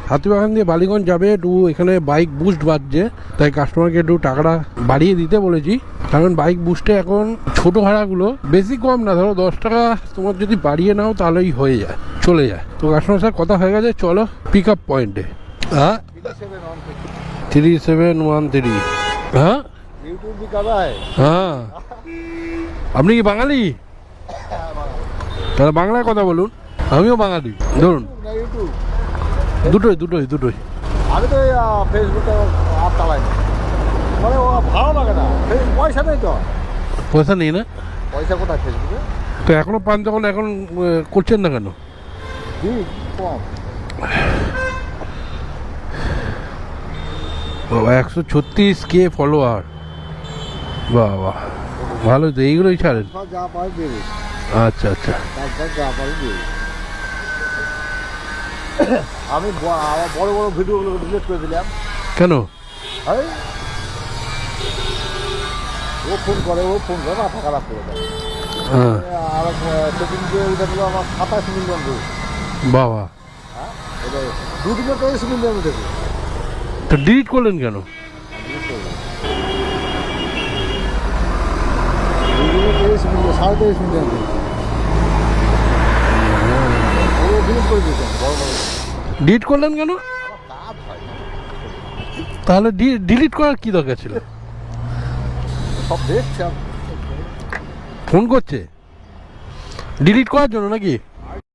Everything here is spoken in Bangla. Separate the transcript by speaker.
Speaker 1: হাতিবাগান দিয়ে বালিগঞ্জ যাবে, একটু এখানে বাইক বুস্ট বাজছে, তাই কাস্টমারকে একটু টাকাটা বাড়িয়ে দিতে বলেছি। কারণ বাইক বুস্টে এখন ছোট ভাড়াগুলো বেশি কম না, ধরো 10 টাকা তোমার যদি বাড়িয়ে নাও তাহলেই হয়ে যায়, চলে যায়। তো কাস্টমার সাথে কথা হয়ে গেছে, চলো পিক আপ পয়েন্টে। হ্যাঁ 3713। হ্যাঁ হ্যাঁ, আপনি কি বাঙালি? তাহলে বাংলায় কথা বলুন, আমিও বাঙালি ধরুন। দুটোই দুটোই দুটোই।
Speaker 2: আমি তো ফেসবুকে আর চালাই না, মানে ও ভালো লাগে না, পয়সা নেই তো।
Speaker 1: পয়সা নেই না?
Speaker 2: পয়সা কোথায় ফেসবুকে?
Speaker 1: তো এখনো পান যখন এখন করছেন না কেন?
Speaker 2: কম।
Speaker 1: বাবা 136K ফলোয়ার, বাহ বাহ, ভালো তো। এইগুলোই ছাড়েন?
Speaker 2: যা পাই দেবে।
Speaker 1: আচ্ছা আচ্ছা।
Speaker 2: তারপর যা পাই দেবে। আমি আমার বড় বড় ভিডিওগুলো ডিলিট করে দিলাম।
Speaker 1: কেন?
Speaker 2: ও ফোন করে মাথা খারাপ করে দেয়।
Speaker 1: হ্যাঁ,
Speaker 2: আর সেদিন যে ওইটা ছিল আমার 27 মিলিয়ন ভিউ।
Speaker 1: বাবা,
Speaker 2: হ্যাঁ, এটা 2 দিনে 23 মিলিয়ন উঠেছে।
Speaker 1: তো ডিলিট করলেন কেন?
Speaker 2: 23 মিলিয়ন, 23.5 মিলিয়ন ডিলিট করে দিয়েছেন। বড় বড়
Speaker 1: ডিলিট করলেন কেন? তাহলে ডিলিট করার কি দরকার ছিল?
Speaker 2: সব দেখছি।
Speaker 1: ফোন করছে ডিলিট করার জন্য নাকি?